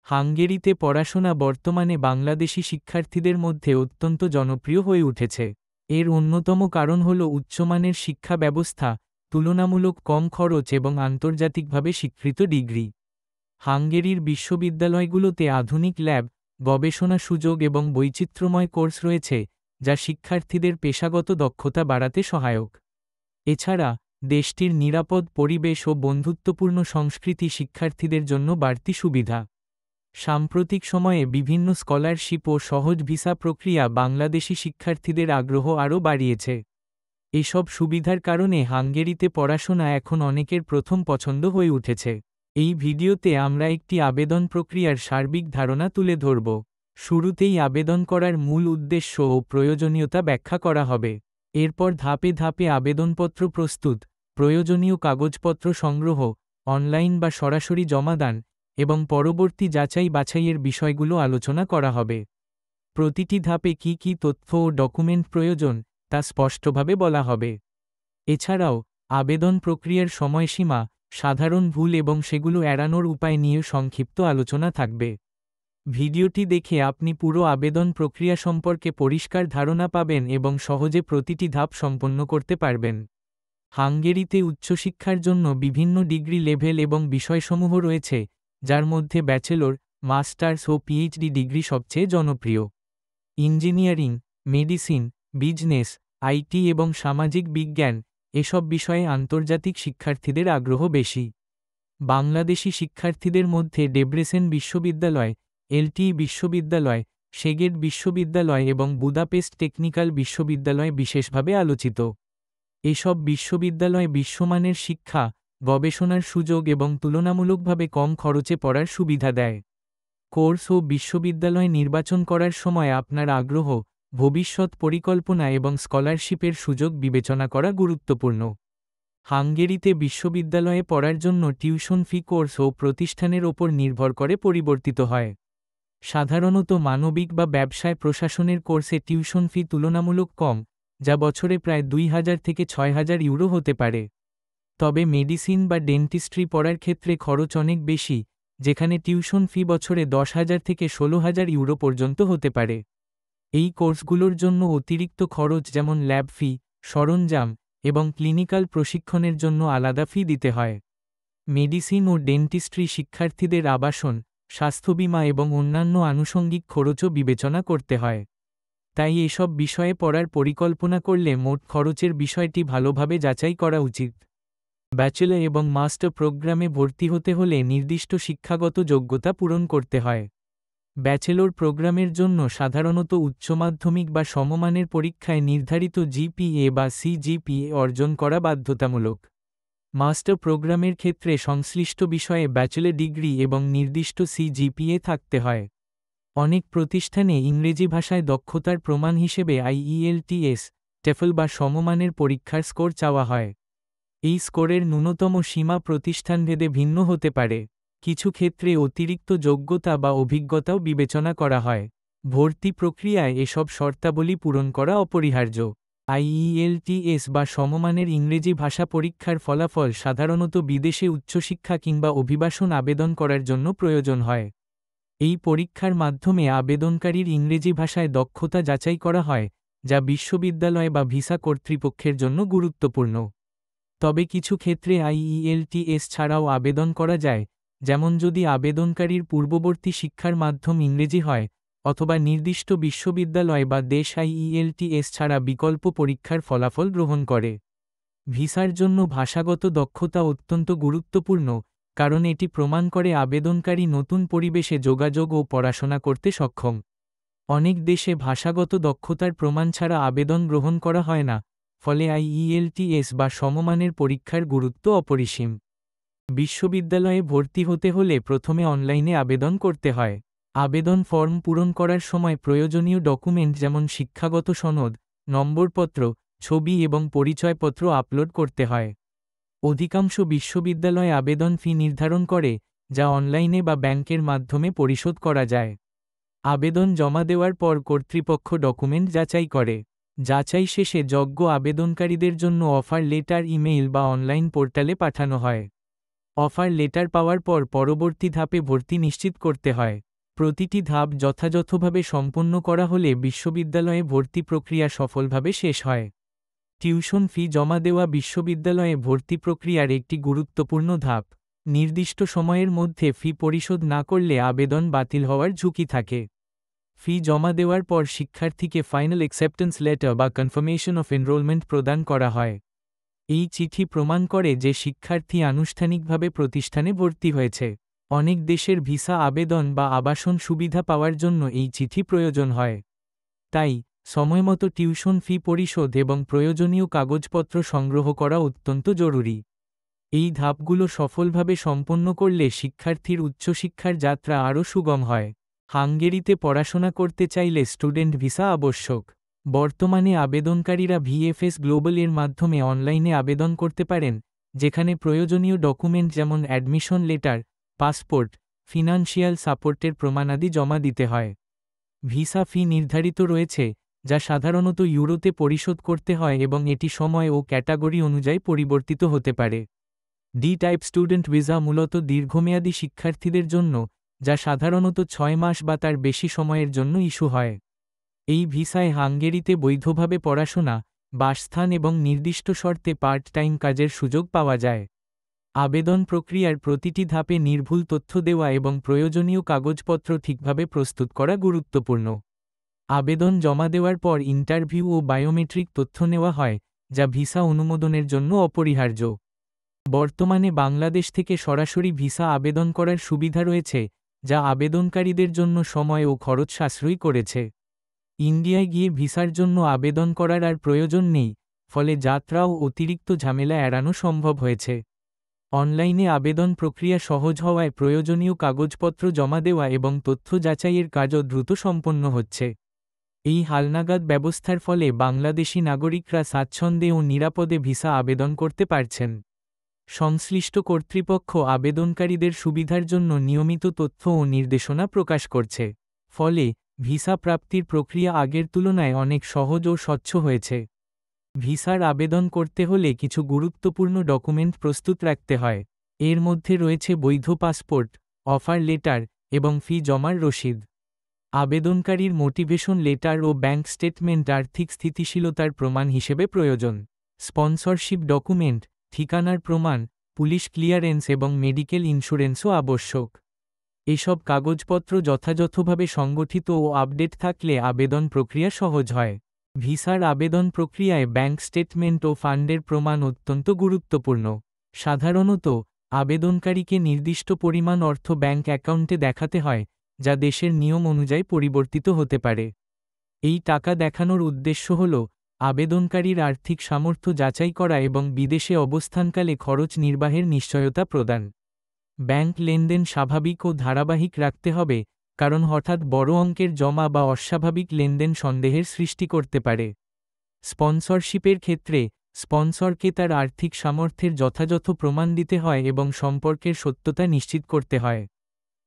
হাঙ্গেরিতে পড়াশোনা বর্তমানে বাংলাদেশি শিক্ষার্থীদের মধ্যে অত্যন্ত জনপ্রিয় হয়ে উঠেছে। এর অন্যতম কারণ হল উচ্চমানের শিক্ষা ব্যবস্থা, তুলনামূলক কম খরচ এবং আন্তর্জাতিকভাবে স্বীকৃত ডিগ্রি। হাঙ্গেরির বিশ্ববিদ্যালয়গুলোতে আধুনিক ল্যাব, গবেষণা সুযোগ এবং বৈচিত্র্যময় কোর্স রয়েছে, যা শিক্ষার্থীদের পেশাগত দক্ষতা বাড়াতে সহায়ক। এছাড়া, দেশটির নিরাপদ পরিবেশ ও বন্ধুত্বপূর্ণ সংস্কৃতি শিক্ষার্থীদের জন্য বাড়তি সুবিধা। সাম্প্রতিক সময়ে বিভিন্ন স্কলারশিপ ও সহজ ভিসা প্রক্রিয়া বাংলাদেশি শিক্ষার্থীদের আগ্রহ আরও বাড়িয়েছে। এসব সুবিধার কারণে হাঙ্গেরিতে পড়াশোনা এখন অনেকের প্রথম পছন্দ হয়ে উঠেছে। এই ভিডিওতে আমরা একটি আবেদন প্রক্রিয়ার সার্বিক ধারণা তুলে ধরব। শুরুতেই আবেদন করার মূল উদ্দেশ্য ও প্রয়োজনীয়তা ব্যাখ্যা করা হবে। এরপর ধাপে ধাপে আবেদনপত্র প্রস্তুত, প্রয়োজনীয় কাগজপত্র সংগ্রহ, অনলাইন বা সরাসরি জমাদান এবং পরবর্তী যাচাই বাছাইয়ের বিষয়গুলো আলোচনা করা হবে। প্রতিটি ধাপে কী কী তথ্য ও ডকুমেন্ট প্রয়োজন তা স্পষ্টভাবে বলা হবে। এছাড়াও, আবেদন প্রক্রিয়ার সময়সীমা, সাধারণ ভুল এবং সেগুলো এড়ানোর উপায় নিয়ে সংক্ষিপ্ত আলোচনা থাকবে। ভিডিওটি দেখে আপনি পুরো আবেদন প্রক্রিয়া সম্পর্কে পরিষ্কার ধারণা পাবেন এবং সহজে প্রতিটি ধাপ সম্পন্ন করতে পারবেন। হাঙ্গেরিতে উচ্চশিক্ষার জন্য বিভিন্ন ডিগ্রি লেভেল এবং বিষয়সমূহ রয়েছে, যার মধ্যে ব্যাচেলর, মাস্টার্স ও পিএইচডি ডিগ্রি সবচেয়ে জনপ্রিয়। ইঞ্জিনিয়ারিং, মেডিসিন, বিজনেস, আইটি এবং সামাজিক বিজ্ঞান এসব বিষয়ে আন্তর্জাতিক শিক্ষার্থীদের আগ্রহ বেশি। বাংলাদেশি শিক্ষার্থীদের মধ্যে ডেব্রেসেন বিশ্ববিদ্যালয়, এলটিই বিশ্ববিদ্যালয়, সেগেট বিশ্ববিদ্যালয় এবং বুদাপেস্ট টেকনিক্যাল বিশ্ববিদ্যালয় বিশেষভাবে আলোচিত। এসব বিশ্ববিদ্যালয় বিশ্বমানের শিক্ষা, গবেষণার সুযোগ এবং তুলনামূলকভাবে কম খরচে পড়ার সুবিধা দেয়। কোর্স ও বিশ্ববিদ্যালয় নির্বাচন করার সময় আপনার আগ্রহ, ভবিষ্যৎ পরিকল্পনা এবং স্কলারশিপের সুযোগ বিবেচনা করা গুরুত্বপূর্ণ। হাঙ্গেরিতে বিশ্ববিদ্যালয়ে পড়ার জন্য টিউশন ফি কোর্স ও প্রতিষ্ঠানের ওপর নির্ভর করে পরিবর্তিত হয়। সাধারণত মানবিক বা ব্যবসায় প্রশাসনের কোর্সে টিউশন ফি তুলনামূলক কম, যা বছরে প্রায় 2000 থেকে 6000 ইউরো হতে পারে। তবে মেডিসিন বা ডেন্টিস্ট্রি পড়ার ক্ষেত্রে খরচ অনেক বেশি, যেখানে টিউশন ফি বছরে 10,000 থেকে 16,000 ইউরো পর্যন্ত হতে পারে। এই কোর্সগুলোর জন্য অতিরিক্ত খরচ যেমন ল্যাব ফি, সরঞ্জাম এবং ক্লিনিক্যাল প্রশিক্ষণের জন্য আলাদা ফি দিতে হয়। মেডিসিন ও ডেন্টিস্ট্রি শিক্ষার্থীদের আবাসন, স্বাস্থ্য বীমা এবং অন্যান্য আনুষঙ্গিক খরচও বিবেচনা করতে হয়। তাই এসব বিষয়ে পড়ার পরিকল্পনা করলে মোট খরচের বিষয়টি ভালোভাবে যাচাই করা উচিত। ব্যাচেলর এবং মাস্টার প্রোগ্রামে ভর্তি হতে হলে নির্দিষ্ট শিক্ষাগত যোগ্যতা পূরণ করতে হয়। ব্যাচেলর প্রোগ্রামের জন্য সাধারণত উচ্চ মাধ্যমিক বা সমমানের পরীক্ষায় নির্ধারিত জিপিএ বা সিজিপিএ অর্জন করা বাধ্যতামূলক। মাস্টার প্রোগ্রামের ক্ষেত্রে সংশ্লিষ্ট বিষয়ে ব্যাচেলর ডিগ্রি এবং নির্দিষ্ট সিজিপিএ থাকতে হয়। অনেক প্রতিষ্ঠানে ইংরেজি ভাষায় দক্ষতার প্রমাণ হিসেবে আইইএলটিএস, টেফল বা সমমানের পরীক্ষার স্কোর চাওয়া হয়। এই স্কোরের ন্যূনতম সীমা প্রতিষ্ঠানভেদে ভিন্ন হতে পারে। কিছু ক্ষেত্রে অতিরিক্ত যোগ্যতা বা অভিজ্ঞতাও বিবেচনা করা হয়। ভর্তি প্রক্রিয়ায় এসব শর্তাবলী পূরণ করা অপরিহার্য। আইইএলটিএস বা সমমানের ইংরেজি ভাষা পরীক্ষার ফলাফল সাধারণত বিদেশে উচ্চশিক্ষা কিংবা অভিবাসন আবেদন করার জন্য প্রয়োজন হয়। এই পরীক্ষার মাধ্যমে আবেদনকারীর ইংরেজি ভাষায় দক্ষতা যাচাই করা হয়, যা বিশ্ববিদ্যালয় বা ভিসা কর্তৃপক্ষের জন্য গুরুত্বপূর্ণ। তবে কিছু ক্ষেত্রে আইইএলটিএস ছাড়াও আবেদন করা যায়, যেমন যদি আবেদনকারীর পূর্ববর্তী শিক্ষার মাধ্যম ইংরেজি হয়, অথবা নির্দিষ্ট বিশ্ববিদ্যালয় বা দেশ আইইএলটিএস ছাড়া বিকল্প পরীক্ষার ফলাফল গ্রহণ করে। ভিসার জন্য ভাষাগত দক্ষতা অত্যন্ত গুরুত্বপূর্ণ, কারণ এটি প্রমাণ করে আবেদনকারী নতুন পরিবেশে যোগাযোগ ও পড়াশোনা করতে সক্ষম। অনেক দেশে ভাষাগত দক্ষতার প্রমাণ ছাড়া আবেদন গ্রহণ করা হয় না, ফলে আইইএলটিএস বা সমমানের পরীক্ষার গুরুত্ব অপরিসীম। বিশ্ববিদ্যালয়ে ভর্তি হতে হলে প্রথমে অনলাইনে আবেদন করতে হয়। আবেদন ফর্ম পূরণ করার সময় প্রয়োজনীয় ডকুমেন্ট যেমন শিক্ষাগত সনদ, নম্বরপত্র, ছবি এবং পরিচয়পত্র আপলোড করতে হয়। অধিকাংশ বিশ্ববিদ্যালয় আবেদন ফি নির্ধারণ করে, যা অনলাইনে বা ব্যাংকের মাধ্যমে পরিশোধ করা যায়। আবেদন জমা দেওয়ার পর কর্তৃপক্ষ ডকুমেন্ট যাচাই করে। যাচাই শেষে যোগ্য আবেদনকারীদের জন্য অফার লেটার ইমেইল বা অনলাইন পোর্টালে পাঠানো হয়। অফার লেটার পাওয়ার পর পরবর্তী ধাপে ভর্তি নিশ্চিত করতে হয়। প্রতিটি ধাপ যথাযথভাবে সম্পন্ন করা হলে বিশ্ববিদ্যালয়ে ভর্তি প্রক্রিয়া সফলভাবে শেষ হয়। টিউশন ফি জমা দেওয়া বিশ্ববিদ্যালয়ে ভর্তি প্রক্রিয়ার একটি গুরুত্বপূর্ণ ধাপ। নির্দিষ্ট সময়ের মধ্যে ফি পরিশোধ না করলে আবেদন বাতিল হওয়ার ঝুঁকি থাকে। ফি জমা দেওয়ার পর শিক্ষার্থীকে ফাইনাল অ্যাকসেপ্টেন্স লেটার বা কনফার্মেশন অফ এনরোলমেন্ট প্রদান করা হয়। এই চিঠি প্রমাণ করে যে শিক্ষার্থী আনুষ্ঠানিকভাবে প্রতিষ্ঠানে ভর্তি হয়েছে। অনেক দেশের ভিসা আবেদন বা আবাসন সুবিধা পাওয়ার জন্য এই চিঠি প্রয়োজন হয়। তাই সময়মতো টিউশন ফি পরিশোধ এবং প্রয়োজনীয় কাগজপত্র সংগ্রহ করা অত্যন্ত জরুরি। এই ধাপগুলো সফলভাবে সম্পন্ন করলে শিক্ষার্থীর উচ্চশিক্ষার যাত্রা আরও সুগম হয়। হাঙ্গেরিতে পড়াশোনা করতে চাইলে স্টুডেন্ট ভিসা আবশ্যক। বর্তমানে আবেদনকারীরা ভিএফএস গ্লোবাল এর মাধ্যমে অনলাইনে আবেদন করতে পারেন, যেখানে প্রয়োজনীয় ডকুমেন্ট যেমন অ্যাডমিশন লেটার, পাসপোর্ট, ফিনান্সিয়াল সাপোর্টের প্রমাণাদি জমা দিতে হয়। ভিসা ফি নির্ধারিত রয়েছে, যা সাধারণত ইউরোতে পরিশোধ করতে হয় এবং এটি সময় ও ক্যাটাগরি অনুযায়ী পরিবর্তিত হতে পারে। ডি টাইপ স্টুডেন্ট ভিসা মূলত দীর্ঘমেয়াদী শিক্ষার্থীদের জন্য, যা সাধারণত 6 মাস বা তার বেশি সময়ের জন্য ইস্যু হয়। এই ভিসায় হাঙ্গেরিতে বৈধভাবে পড়াশোনা, বাসস্থান এবং নির্দিষ্ট শর্তে পার্ট টাইম কাজের সুযোগ পাওয়া যায়। আবেদন প্রক্রিয়ার প্রতিটি ধাপে নির্ভুল তথ্য দেওয়া এবং প্রয়োজনীয় কাগজপত্র ঠিকভাবে প্রস্তুত করা গুরুত্বপূর্ণ। আবেদন জমা দেওয়ার পর ইন্টারভিউ ও বায়োমেট্রিক তথ্য নেওয়া হয়, যা ভিসা অনুমোদনের জন্য অপরিহার্য। বর্তমানে বাংলাদেশ থেকে সরাসরি ভিসা আবেদন করার সুবিধা রয়েছে, যা আবেদনকারীদের জন্য সময় ও খরচ সাশ্রয়ী করেছে। ইন্ডিয়ায় গিয়ে ভিসার জন্য আবেদন করার আর প্রয়োজন নেই, ফলে যাত্রা ও অতিরিক্ত ঝামেলা এড়ানো সম্ভব হয়েছে। অনলাইনে আবেদন প্রক্রিয়া সহজ হওয়ায় প্রয়োজনীয় কাগজপত্র জমা দেওয়া এবং তথ্য যাচাইয়ের কাজও দ্রুত সম্পন্ন হচ্ছে। এই হালনাগাদ ব্যবস্থার ফলে বাংলাদেশি নাগরিকরা স্বাচ্ছন্দ্যে ও নিরাপদে ভিসা আবেদন করতে পারছেন। সংশ্লিষ্ট কর্তৃপক্ষ আবেদনকারীদের সুবিধার জন্য নিয়মিত তথ্য ও নির্দেশনা প্রকাশ করছে। ফলে ভিসা প্রাপ্তির প্রক্রিয়া আগের তুলনায় অনেক সহজ ও স্বচ্ছ হয়েছে। ভিসার আবেদন করতে হলে কিছু গুরুত্বপূর্ণ ডকুমেন্ট প্রস্তুত রাখতে হয়। এর মধ্যে রয়েছে বৈধ পাসপোর্ট, অফার লেটার এবং ফি জমার রসিদ। আবেদনকারীর মোটিভেশন লেটার ও ব্যাংক স্টেটমেন্ট আর্থিক স্থিতিশীলতার প্রমাণ হিসেবে প্রয়োজন। স্পন্সরশিপ ডকুমেন্ট, ঠিকানার প্রমাণ, পুলিশ ক্লিয়ারেন্স এবং মেডিকেল ইন্স্যুরেন্সও আবশ্যক। এসব কাগজপত্র যথাযথভাবে সংগঠিত ও আপডেট থাকলে আবেদন প্রক্রিয়া সহজ হয়। ভিসার আবেদন প্রক্রিয়ায় ব্যাংক স্টেটমেন্ট ও ফান্ডের প্রমাণ অত্যন্ত গুরুত্বপূর্ণ। সাধারণত আবেদনকারীকে নির্দিষ্ট পরিমাণ অর্থ ব্যাংক অ্যাকাউন্টে দেখাতে হয়, যা দেশের নিয়ম অনুযায়ী পরিবর্তিত হতে পারে। এই টাকা দেখানোর উদ্দেশ্য হল আবেদনকারীর আর্থিক সামর্থ্য যাচাই করা এবং বিদেশে অবস্থানকালে খরচ নির্বাহের নিশ্চয়তা প্রদান। ব্যাংক লেনদেন স্বাভাবিক ও ধারাবাহিক রাখতে হবে, কারণ হঠাৎ বড় অঙ্কের জমা বা অস্বাভাবিক লেনদেন সন্দেহের সৃষ্টি করতে পারে। স্পন্সরশিপের ক্ষেত্রে স্পন্সরকে তার আর্থিক সামর্থ্যের যথাযথ প্রমাণ দিতে হয় এবং সম্পর্কের সত্যতা নিশ্চিত করতে হয়।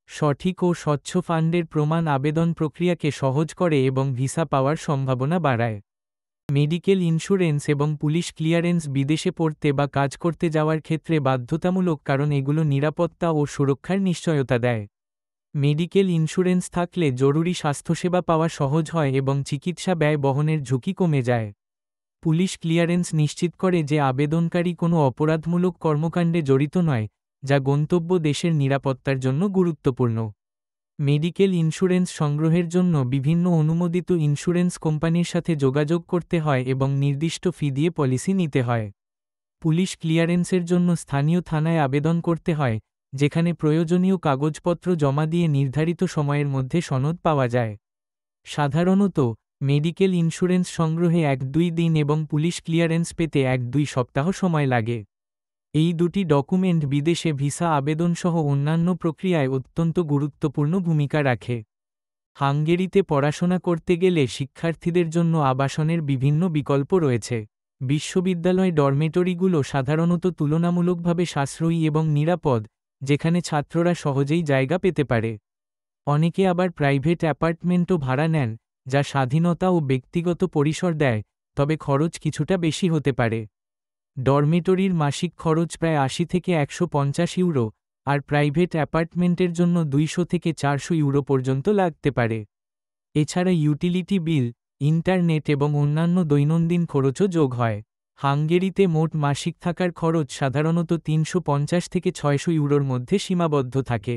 সঠিক ও স্বচ্ছ ফান্ডের প্রমাণ আবেদন প্রক্রিয়াকে সহজ করে এবং ভিসা পাওয়ার সম্ভাবনা বাড়ায়। মেডিকেল ইন্স্যুরেন্স এবং পুলিশ ক্লিয়ারেন্স বিদেশে পড়তে বা কাজ করতে যাওয়ার ক্ষেত্রে বাধ্যতামূলক, কারণ এগুলো নিরাপত্তা ও সুরক্ষার নিশ্চয়তা দেয়। মেডিকেল ইন্স্যুরেন্স থাকলে জরুরি স্বাস্থ্যসেবা পাওয়া সহজ হয় এবং চিকিৎসা ব্যয় বহনের ঝুঁকি কমে যায়। পুলিশ ক্লিয়ারেন্স নিশ্চিত করে যে আবেদনকারী কোনো অপরাধমূলক কর্মকাণ্ডে জড়িত নয়, যা গন্তব্য দেশের নিরাপত্তার জন্য গুরুত্বপূর্ণ। মেডিকেল ইন্স্যুরেন্স সংগ্রহের জন্য বিভিন্ন অনুমোদিত ইন্স্যুরেন্স কোম্পানির সাথে যোগাযোগ করতে হয় এবং নির্দিষ্ট ফি দিয়ে পলিসি নিতে হয়। পুলিশ ক্লিয়ারেন্সের জন্য স্থানীয় থানায় আবেদন করতে হয়, যেখানে প্রয়োজনীয় কাগজপত্র জমা দিয়ে নির্ধারিত সময়ের মধ্যে সনদ পাওয়া যায়। সাধারণত মেডিকেল ইন্স্যুরেন্স সংগ্রহে 1-2 দিন এবং পুলিশ ক্লিয়ারেন্স পেতে 1-2 সপ্তাহ সময় লাগে। এই দুটি ডকুমেন্ট বিদেশে ভিসা আবেদন সহ অন্যান্য প্রক্রিয়ায় অত্যন্ত গুরুত্বপূর্ণ ভূমিকা রাখে। হাঙ্গেরিতে পড়াশোনা করতে গেলে শিক্ষার্থীদের জন্য আবাসনের বিভিন্ন বিকল্প রয়েছে। বিশ্ববিদ্যালয় ডরমেটরিগুলো সাধারণত তুলনামূলকভাবে সাশ্রয়ী এবং নিরাপদ, যেখানে ছাত্ররা সহজেই জায়গা পেতে পারে। অনেকে আবার প্রাইভেট অ্যাপার্টমেন্টও ভাড়া নেন, যা স্বাধীনতা ও ব্যক্তিগত পরিসর দেয়, তবে খরচ কিছুটা বেশি হতে পারে। ডরমেটরির মাসিক খরচ প্রায় ৮০ থেকে ১৫০ ইউরো, আর প্রাইভেট অ্যাপার্টমেন্টের জন্য ২০০ থেকে ৪০০ ইউরো পর্যন্ত লাগতে পারে। এছাড়া ইউটিলিটি বিল, ইন্টারনেট এবং অন্যান্য দৈনন্দিন খরচও যোগ হয়। হাঙ্গেরিতে মোট মাসিক থাকার খরচ সাধারণত ৩৫০ থেকে ৬০০ ইউরোর মধ্যে সীমাবদ্ধ থাকে।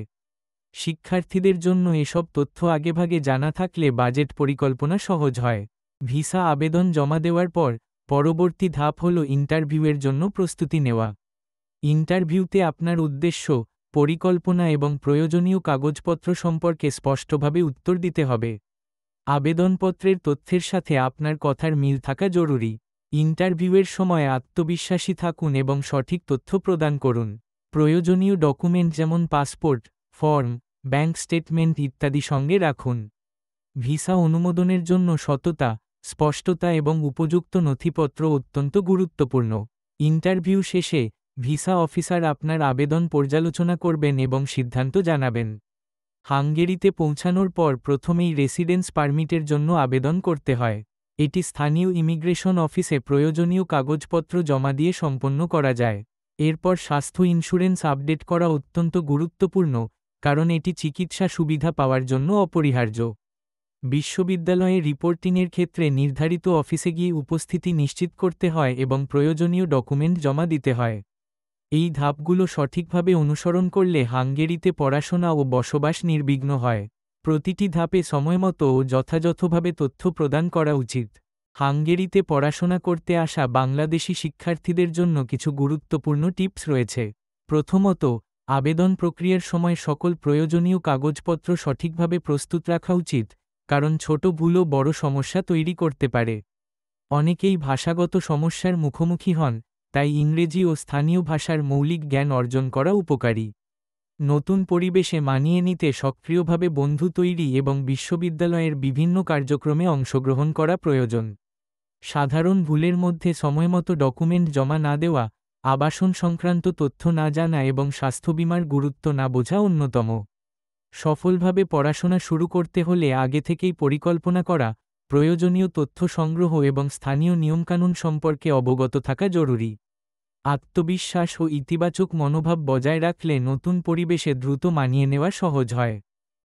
শিক্ষার্থীদের জন্য এসব তথ্য আগেভাগে জানা থাকলে বাজেট পরিকল্পনা সহজ হয়। ভিসা আবেদন জমা দেওয়ার পর পরবর্তী ধাপ হল ইন্টারভিউয়ের জন্য প্রস্তুতি নেওয়া। ইন্টারভিউতে আপনার উদ্দেশ্য, পরিকল্পনা এবং প্রয়োজনীয় কাগজপত্র সম্পর্কে স্পষ্টভাবে উত্তর দিতে হবে। আবেদনপত্রের তথ্যের সাথে আপনার কথার মিল থাকা জরুরি। ইন্টারভিউয়ের সময় আত্মবিশ্বাসী থাকুন এবং সঠিক তথ্য প্রদান করুন। প্রয়োজনীয় ডকুমেন্ট যেমন পাসপোর্ট, ফর্ম, ব্যাংক স্টেটমেন্ট ইত্যাদি সঙ্গে রাখুন। ভিসা অনুমোদনের জন্য সততা, স্পষ্টতা এবং উপযুক্ত নথিপত্র অত্যন্ত গুরুত্বপূর্ণ। ইন্টারভিউ শেষে ভিসা অফিসার আপনার আবেদন পর্যালোচনা করবেন এবং সিদ্ধান্ত জানাবেন। হাঙ্গেরিতে পৌঁছানোর পর প্রথমেই রেসিডেন্স পারমিটের জন্য আবেদন করতে হয়। এটি স্থানীয় ইমিগ্রেশন অফিসে প্রয়োজনীয় কাগজপত্র জমা দিয়ে সম্পন্ন করা যায়। এরপর স্বাস্থ্য ইন্স্যুরেন্স আপডেট করা অত্যন্ত গুরুত্বপূর্ণ, কারণ এটি চিকিৎসা সুবিধা পাওয়ার জন্য অপরিহার্য। বিশ্ববিদ্যালয়ে রিপোর্টিংয়ের ক্ষেত্রে নির্ধারিত অফিসে গিয়ে উপস্থিতি নিশ্চিত করতে হয় এবং প্রয়োজনীয় ডকুমেন্ট জমা দিতে হয়। এই ধাপগুলো সঠিকভাবে অনুসরণ করলে হাঙ্গেরিতে পড়াশোনা ও বসবাস নির্বিঘ্ন হয়। প্রতিটি ধাপে সময়মতো ও যথাযথভাবে তথ্য প্রদান করা উচিত। হাঙ্গেরিতে পড়াশোনা করতে আসা বাংলাদেশি শিক্ষার্থীদের জন্য কিছু গুরুত্বপূর্ণ টিপস রয়েছে। প্রথমত, আবেদন প্রক্রিয়ার সময় সকল প্রয়োজনীয় কাগজপত্র সঠিকভাবে প্রস্তুত রাখা উচিত, কারণ ছোট ভুলও বড় সমস্যা তৈরি করতে পারে। অনেকেই ভাষাগত সমস্যার মুখোমুখি হন, তাই ইংরেজি ও স্থানীয় ভাষার মৌলিক জ্ঞান অর্জন করা উপকারী। নতুন পরিবেশে মানিয়ে নিতে সক্রিয়ভাবে বন্ধু তৈরি এবং বিশ্ববিদ্যালয়ের বিভিন্ন কার্যক্রমে অংশগ্রহণ করা প্রয়োজন। সাধারণ ভুলের মধ্যে সময়মতো ডকুমেন্ট জমা না দেওয়া, আবাসন সংক্রান্ত তথ্য না জানা এবং স্বাস্থ্য বীমার গুরুত্ব না বোঝা অন্যতম। সফলভাবে পড়াশোনা শুরু করতে হলে আগে থেকেই পরিকল্পনা করা, প্রয়োজনীয় তথ্য সংগ্রহ এবং স্থানীয় নিয়মকানুন সম্পর্কে অবগত থাকা জরুরি। আত্মবিশ্বাস ও ইতিবাচক মনোভাব বজায় রাখলে নতুন পরিবেশে দ্রুত মানিয়ে নেওয়া সহজ হয়।